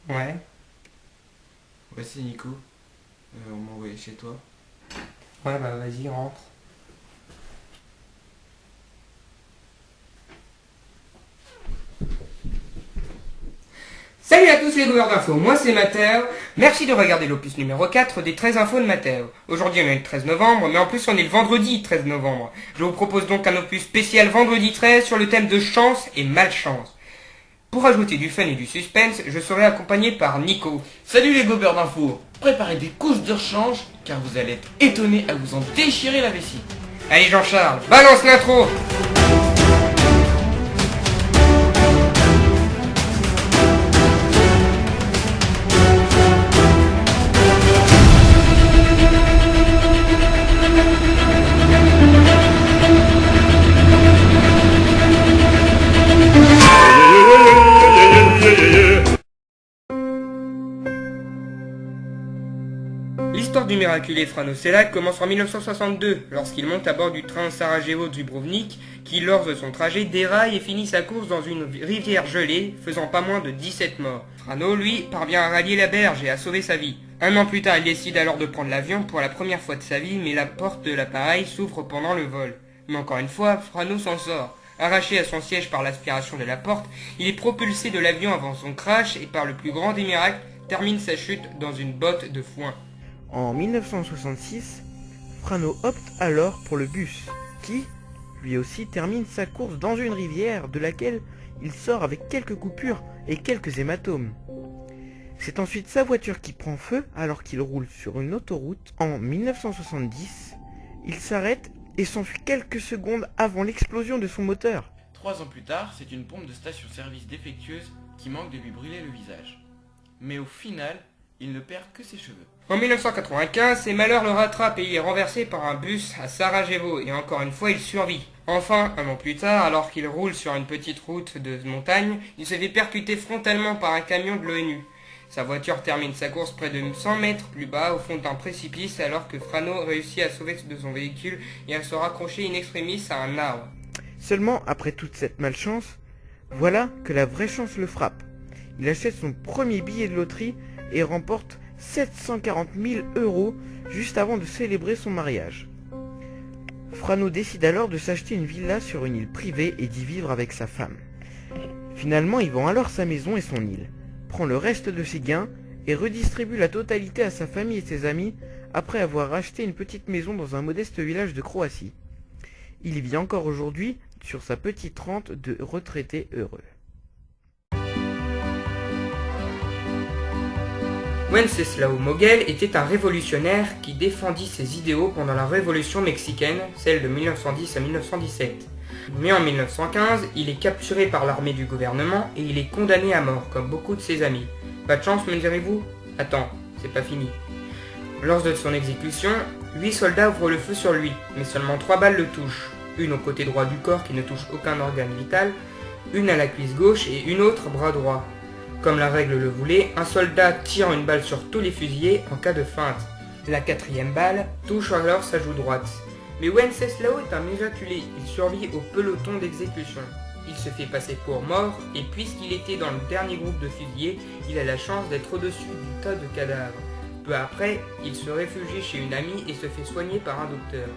Ouais. Ouais, c'est Nico. On m'a envoyé chez toi. Ouais, bah vas-y, rentre. Salut à tous les joueurs d'infos, moi c'est Mathéo. Merci de regarder l'opus numéro 4 des 13 infos de Mathéo. Aujourd'hui on est le 13 novembre, mais en plus on est le vendredi 13 novembre. Je vous propose donc un opus spécial vendredi 13 sur le thème de chance et malchance. Pour ajouter du fun et du suspense, je serai accompagné par Nico. Salut les gobeurs d'infos. Préparez des couches de rechange car vous allez être étonnés à vous en déchirer la vessie. Allez Jean-Charles, balance l'intro. L'histoire du miraculé Frano Selak commence en 1962, lorsqu'il monte à bord du train Sarajevo-Dubrovnik, qui lors de son trajet déraille et finit sa course dans une rivière gelée, faisant pas moins de 17 morts. Frano, lui, parvient à rallier la berge et à sauver sa vie. Un an plus tard, il décide alors de prendre l'avion pour la première fois de sa vie, mais la porte de l'appareil s'ouvre pendant le vol. Mais encore une fois, Frano s'en sort. Arraché à son siège par l'aspiration de la porte, il est propulsé de l'avion avant son crash et par le plus grand des miracles, termine sa chute dans une botte de foin. En 1966, Frano opte alors pour le bus, qui, lui aussi, termine sa course dans une rivière de laquelle il sort avec quelques coupures et quelques hématomes. C'est ensuite sa voiture qui prend feu alors qu'il roule sur une autoroute. En 1970, il s'arrête et s'enfuit quelques secondes avant l'explosion de son moteur. 3 ans plus tard, c'est une pompe de station-service défectueuse qui manque de lui brûler le visage. Mais au final, il ne perd que ses cheveux. En 1995, ses malheurs le rattrapent et il est renversé par un bus à Sarajevo et encore une fois il survit. Enfin, un an plus tard, alors qu'il roule sur une petite route de montagne, il se fait percuter frontalement par un camion de l'ONU. Sa voiture termine sa course près de 100 mètres plus bas au fond d'un précipice alors que Frano réussit à sauver de son véhicule et à se raccrocher in extremis à un arbre. Seulement, après toute cette malchance, voilà que la vraie chance le frappe. Il achète son premier billet de loterie et remporte 740 000 € juste avant de célébrer son mariage. Frano décide alors de s'acheter une villa sur une île privée et d'y vivre avec sa femme. Finalement, il vend alors sa maison et son île, prend le reste de ses gains et redistribue la totalité à sa famille et ses amis après avoir acheté une petite maison dans un modeste village de Croatie. Il y vit encore aujourd'hui sur sa petite rente de retraité heureux. Wenceslao Moguel était un révolutionnaire qui défendit ses idéaux pendant la révolution mexicaine, celle de 1910 à 1917. Mais en 1915, il est capturé par l'armée du gouvernement et il est condamné à mort, comme beaucoup de ses amis. Pas de chance, me direz-vous? Attends, c'est pas fini. Lors de son exécution, 8 soldats ouvrent le feu sur lui, mais seulement 3 balles le touchent. Une au côté droit du corps qui ne touche aucun organe vital, une à la cuisse gauche et une autre bras droit. Comme la règle le voulait, un soldat tire une balle sur tous les fusillés en cas de feinte. La 4e balle touche alors sa joue droite. Mais Wenceslao est un miraculé, il survit au peloton d'exécution. Il se fait passer pour mort, et puisqu'il était dans le dernier groupe de fusillés, il a la chance d'être au-dessus du tas de cadavres. Peu après, il se réfugie chez une amie et se fait soigner par un docteur.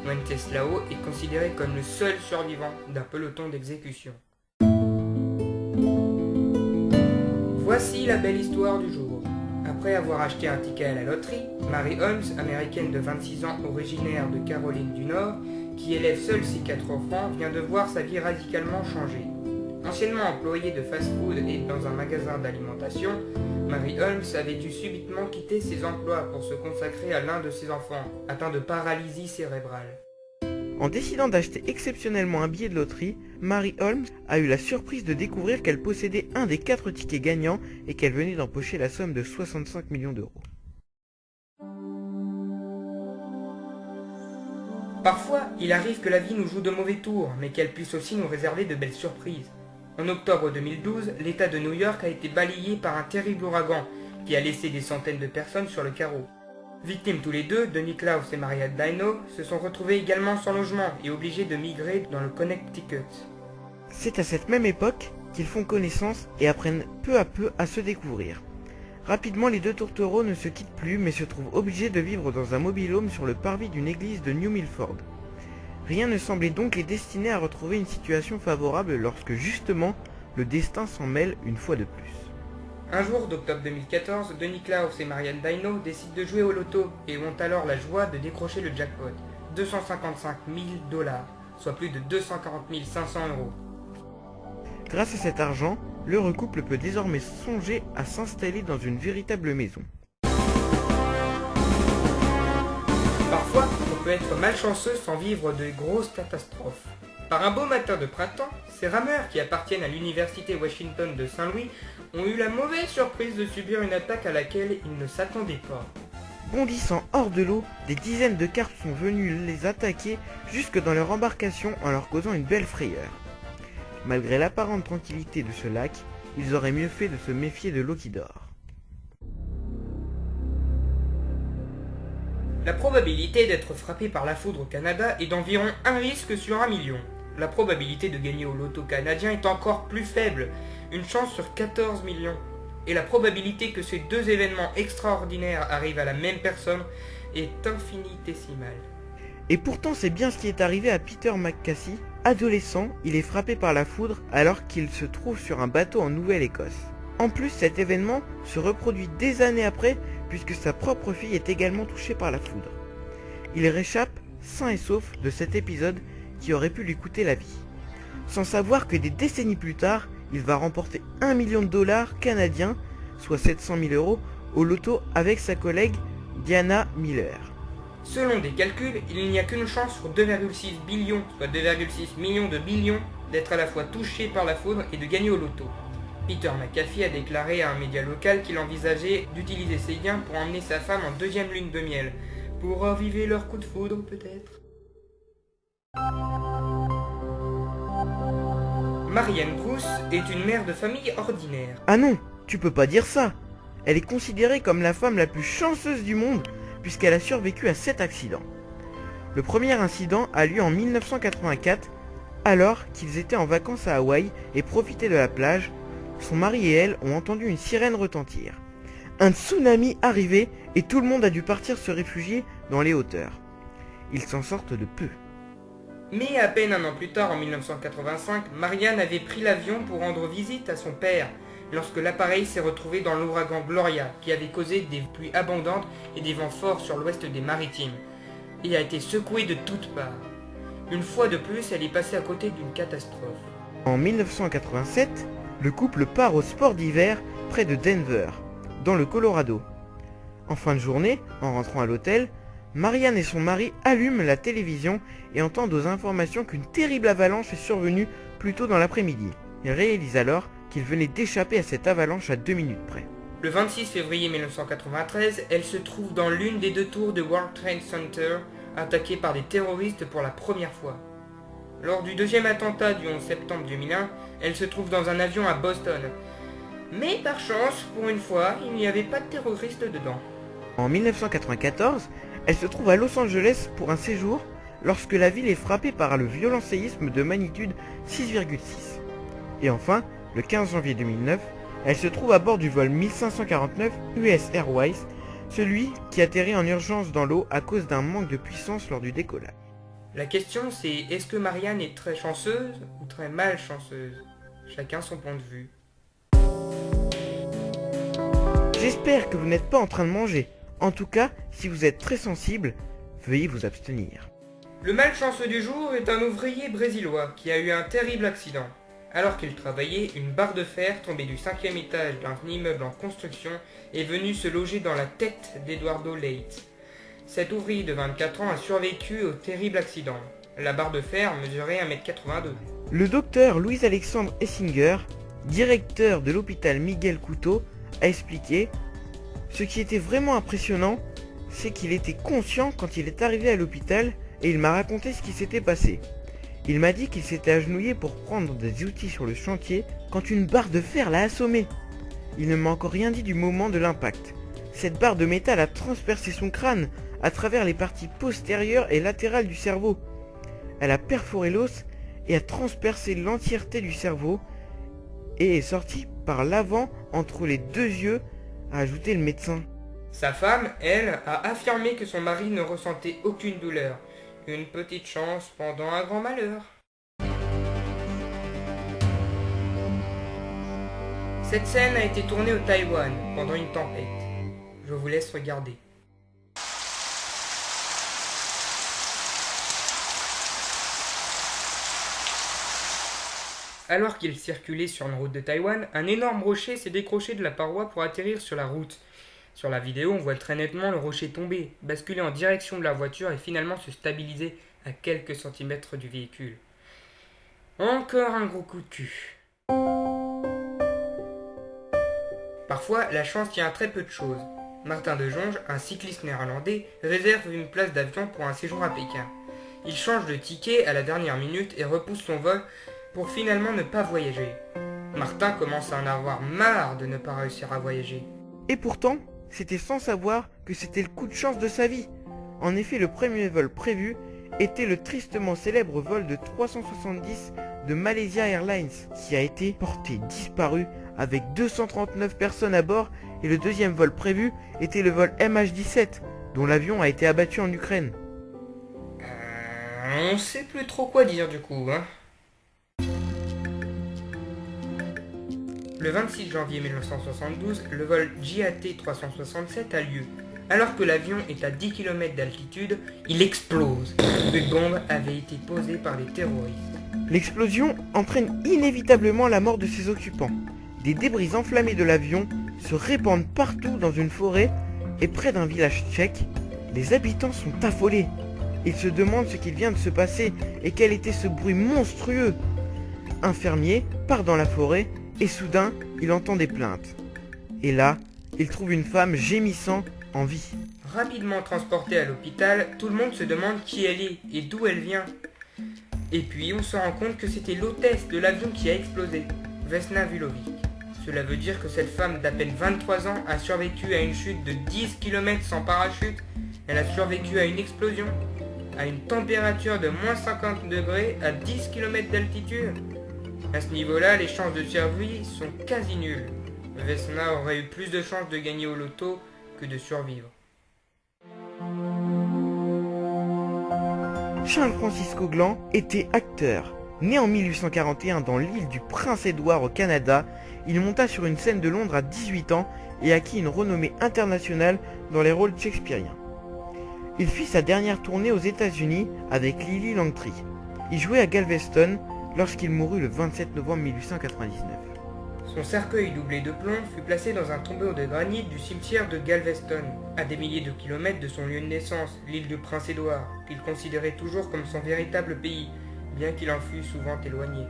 Wenceslao est considéré comme le seul survivant d'un peloton d'exécution. Voici la belle histoire du jour. Après avoir acheté un ticket à la loterie, Mary Holmes, américaine de 26 ans originaire de Caroline du Nord, qui élève seule ses 4 enfants, vient de voir sa vie radicalement changer. Anciennement employée de fast-food et dans un magasin d'alimentation, Mary Holmes avait dû subitement quitter ses emplois pour se consacrer à l'un de ses enfants, atteint de paralysie cérébrale. En décidant d'acheter exceptionnellement un billet de loterie, Mary Holmes a eu la surprise de découvrir qu'elle possédait un des 4 tickets gagnants et qu'elle venait d'empocher la somme de 65 millions d'euros. Parfois, il arrive que la vie nous joue de mauvais tours, mais qu'elle puisse aussi nous réserver de belles surprises. En octobre 2012, l'État de New York a été balayé par un terrible ouragan qui a laissé des centaines de personnes sur le carreau. Victimes tous les deux, Denis Klaus et Maria Dino se sont retrouvés également sans logement et obligés de migrer dans le Connecticut. C'est à cette même époque qu'ils font connaissance et apprennent peu à peu à se découvrir. Rapidement, les deux tourtereaux ne se quittent plus mais se trouvent obligés de vivre dans un mobil-home sur le parvis d'une église de New Milford. Rien ne semblait donc les destiner à retrouver une situation favorable lorsque justement le destin s'en mêle une fois de plus. Un jour d'octobre 2014, Denis Klaus et Marianne Dayno décident de jouer au loto et ont alors la joie de décrocher le jackpot, 255 000 $, soit plus de 240 500 €. Grâce à cet argent, l'heureux couple peut désormais songer à s'installer dans une véritable maison. Parfois, on peut être malchanceux sans vivre de grosses catastrophes. Par un beau matin de printemps, ces rameurs qui appartiennent à l'université Washington de Saint-Louis ont eu la mauvaise surprise de subir une attaque à laquelle ils ne s'attendaient pas. Bondissant hors de l'eau, des dizaines de carpes sont venues les attaquer jusque dans leur embarcation en leur causant une belle frayeur. Malgré l'apparente tranquillité de ce lac, ils auraient mieux fait de se méfier de l'eau qui dort. La probabilité d'être frappé par la foudre au Canada est d'environ 1 risque sur 1 million. La probabilité de gagner au loto canadien est encore plus faible, une chance sur 14 millions. Et la probabilité que ces deux événements extraordinaires arrivent à la même personne est infinitésimale. Et pourtant c'est bien ce qui est arrivé à Peter McCasey. Adolescent, il est frappé par la foudre alors qu'il se trouve sur un bateau en Nouvelle-Écosse. En plus, cet événement se reproduit des années après puisque sa propre fille est également touchée par la foudre. Il réchappe sain et sauf de cet épisode qui aurait pu lui coûter la vie. Sans savoir que des décennies plus tard, il va remporter 1 million de dollars canadiens, soit 700 000 € au loto avec sa collègue Diana Miller. Selon des calculs, il n'y a qu'une chance sur 2,6 billions, soit 2,6 millions de billions, d'être à la fois touché par la foudre et de gagner au loto. Peter McAfee a déclaré à un média local qu'il envisageait d'utiliser ses gains pour emmener sa femme en deuxième lune de miel, pour raviver leur coup de foudre peut-être. Marianne Bruce est une mère de famille ordinaire. Ah non, tu peux pas dire ça. Elle est considérée comme la femme la plus chanceuse du monde puisqu'elle a survécu à 7 accidents. Le premier incident a lieu en 1984, alors qu'ils étaient en vacances à Hawaï et profitaient de la plage. Son mari et elle ont entendu une sirène retentir. Un tsunami arrivait et tout le monde a dû partir se réfugier dans les hauteurs. Ils s'en sortent de peu. Mais à peine un an plus tard, en 1985, Marianne avait pris l'avion pour rendre visite à son père, lorsque l'appareil s'est retrouvé dans l'ouragan Gloria, qui avait causé des pluies abondantes et des vents forts sur l'ouest des Maritimes, et a été secoué de toutes parts. Une fois de plus, elle est passée à côté d'une catastrophe. En 1987, le couple part au sport d'hiver près de Denver, dans le Colorado. En fin de journée, en rentrant à l'hôtel, Marianne et son mari allument la télévision et entendent aux informations qu'une terrible avalanche est survenue plus tôt dans l'après-midi. Ils réalisent alors qu'ils venaient d'échapper à cette avalanche à 2 minutes près. Le 26 février 1993, elle se trouve dans l'une des 2 tours de World Trade Center, attaquée par des terroristes pour la première fois. Lors du deuxième attentat du 11 septembre 2001, elle se trouve dans un avion à Boston. Mais par chance, pour une fois, il n'y avait pas de terroristes dedans. En 1994, elle se trouve à Los Angeles pour un séjour lorsque la ville est frappée par le violent séisme de magnitude 6,6. Et enfin, le 15 janvier 2009, elle se trouve à bord du vol 1549 US Airways, celui qui atterrit en urgence dans l'eau à cause d'un manque de puissance lors du décollage. La question c'est, est-ce que Marianne est très chanceuse ou très malchanceuse? Chacun son point de vue. J'espère que vous n'êtes pas en train de manger. En tout cas, si vous êtes très sensible, veuillez vous abstenir. Le malchanceux du jour est un ouvrier brésillois qui a eu un terrible accident. Alors qu'il travaillait, une barre de fer tombée du 5e étage d'un immeuble en construction est venue se loger dans la tête d'Eduardo Leite. Cet ouvrier de 24 ans a survécu au terrible accident. La barre de fer mesurait 1,82 m. Le docteur Louis-Alexandre Essinger, directeur de l'hôpital Miguel Couto, a expliqué « Ce qui était vraiment impressionnant, c'est qu'il était conscient quand il est arrivé à l'hôpital et il m'a raconté ce qui s'était passé. Il m'a dit qu'il s'était agenouillé pour prendre des outils sur le chantier quand une barre de fer l'a assommé. Il ne m'a encore rien dit du moment de l'impact. Cette barre de métal a transpercé son crâne à travers les parties postérieures et latérales du cerveau. Elle a perforé l'os et a transpercé l'entièreté du cerveau et est sortie par l'avant entre les 2 yeux a ajouté le médecin. Sa femme, elle, a affirmé que son mari ne ressentait aucune douleur. Une petite chance pendant un grand malheur. Cette scène a été tournée au Taïwan pendant une tempête. Je vous laisse regarder. Alors qu'il circulait sur une route de Taïwan, un énorme rocher s'est décroché de la paroi pour atterrir sur la route. Sur la vidéo, on voit très nettement le rocher tomber, basculer en direction de la voiture et finalement se stabiliser à quelques centimètres du véhicule. Encore un gros coup de cul. Parfois, la chance tient à très peu de choses. Martin de Jonge, un cycliste néerlandais, réserve une place d'avion pour un séjour à Pékin. Il change de ticket à la dernière minute et repousse son vol pour finalement ne pas voyager. Martin commence à en avoir marre de ne pas réussir à voyager. Et pourtant, c'était sans savoir que c'était le coup de chance de sa vie. En effet, le premier vol prévu était le tristement célèbre vol de 370 de Malaysia Airlines, qui a été porté disparu avec 239 personnes à bord, et le deuxième vol prévu était le vol MH17, dont l'avion a été abattu en Ukraine. On sait plus trop quoi dire du coup, hein. Le 26 janvier 1972, le vol JAT-367 a lieu. Alors que l'avion est à 10 km d'altitude, il explose. Une bombe avait été posée par les terroristes. L'explosion entraîne inévitablement la mort de ses occupants. Des débris enflammés de l'avion se répandent partout dans une forêt et près d'un village tchèque, les habitants sont affolés. Ils se demandent ce qu'il vient de se passer et quel était ce bruit monstrueux. Un fermier part dans la forêt et soudain, il entend des plaintes. Et là, il trouve une femme gémissant en vie. Rapidement transportée à l'hôpital, tout le monde se demande qui elle est et d'où elle vient. Et puis on se rend compte que c'était l'hôtesse de l'avion qui a explosé, Vesna Vulovic. Cela veut dire que cette femme d'à peine 23 ans a survécu à une chute de 10 km sans parachute. Elle a survécu à une explosion, à une température de moins 50 degrés à 10 km d'altitude. À ce niveau-là, les chances de survie sont quasi nulles. Vesna aurait eu plus de chances de gagner au loto que de survivre. Charles-Francis Couglan était acteur. Né en 1841 dans l'île du Prince-Édouard au Canada, il monta sur une scène de Londres à 18 ans et acquit une renommée internationale dans les rôles shakespeariens. Il fit sa dernière tournée aux États-Unis avec Lily Langtry. Il jouait à Galveston lorsqu'il mourut le 27 novembre 1899. Son cercueil doublé de plomb fut placé dans un tombeau de granit du cimetière de Galveston, à des milliers de kilomètres de son lieu de naissance, l'île du Prince-Édouard, qu'il considérait toujours comme son véritable pays, bien qu'il en fût souvent éloigné.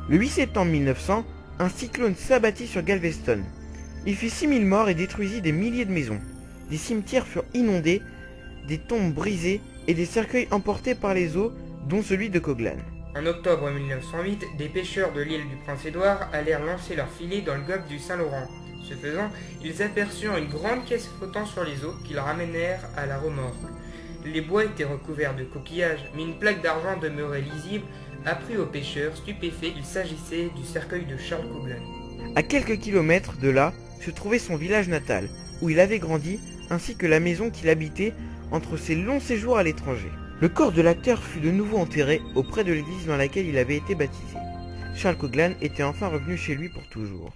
Le 8 septembre 1900, un cyclone s'abattit sur Galveston. Il fit 6000 morts et détruisit des milliers de maisons. Des cimetières furent inondés, des tombes brisées et des cercueils emportés par les eaux, dont celui de Couglan. En octobre 1908, des pêcheurs de l'île du Prince-Édouard allèrent lancer leurs filets dans le golfe du Saint-Laurent. Ce faisant, ils aperçurent une grande caisse flottant sur les eaux qu'ils ramenèrent à la remorque. Les bois étaient recouverts de coquillages, mais une plaque d'argent demeurait lisible, apprit aux pêcheurs stupéfaits qu'il s'agissait du cercueil de Charles Couglan. À quelques kilomètres de là se trouvait son village natal, où il avait grandi, ainsi que la maison qu'il habitait entre ses longs séjours à l'étranger. Le corps de l'acteur fut de nouveau enterré auprès de l'église dans laquelle il avait été baptisé. Charles Couglan était enfin revenu chez lui pour toujours.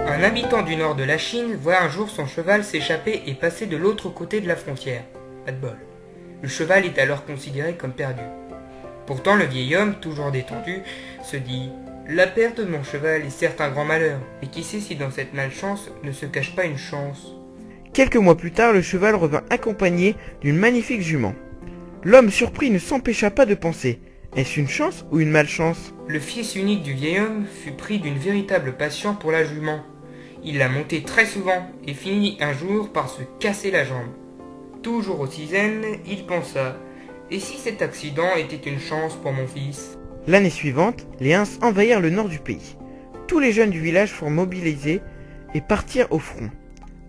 Un habitant du nord de la Chine voit un jour son cheval s'échapper et passer de l'autre côté de la frontière. Pas de bol. Le cheval est alors considéré comme perdu. Pourtant le vieil homme, toujours détendu, se dit « La perte de mon cheval est certes un grand malheur, et qui sait si dans cette malchance ne se cache pas une chance ?» Quelques mois plus tard, le cheval revint accompagné d'une magnifique jument. L'homme surpris ne s'empêcha pas de penser « Est-ce une chance ou une malchance ?» Le fils unique du vieil homme fut pris d'une véritable passion pour la jument. Il la montait très souvent et finit un jour par se casser la jambe. Toujours aussi zen, il pensa « Et si cet accident était une chance pour mon fils ?» L'année suivante, les Huns envahirent le nord du pays. Tous les jeunes du village furent mobilisés et partirent au front.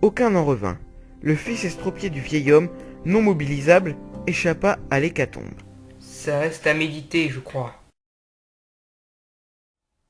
Aucun n'en revint. Le fils estropié du vieil homme, non mobilisable, échappa à l'hécatombe. Ça reste à méditer, je crois.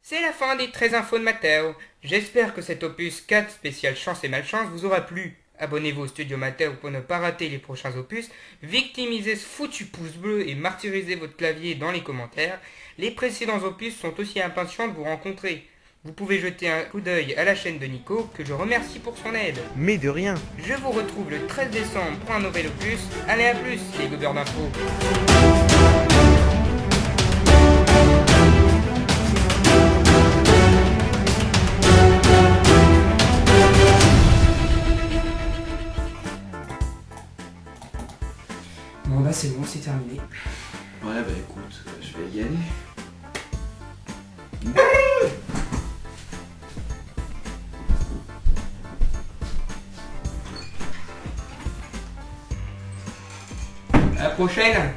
C'est la fin des 13 infos de Matteo. J'espère que cet opus 4 spécial chance et malchance vous aura plu. Abonnez-vous au Studio Matteo pour ne pas rater les prochains opus. Victimisez ce foutu pouce bleu et martyrisez votre clavier dans les commentaires. Les précédents opus sont aussi impatients de vous rencontrer. Vous pouvez jeter un coup d'œil à la chaîne de Nico, que je remercie pour son aide. Mais de rien. Je vous retrouve le 13 décembre pour un nouvel opus. Allez, à plus, les gobeurs d'infos. Bon bah c'est bon, c'est terminé. Ouais, bah écoute, je vais y aller. À la prochaine.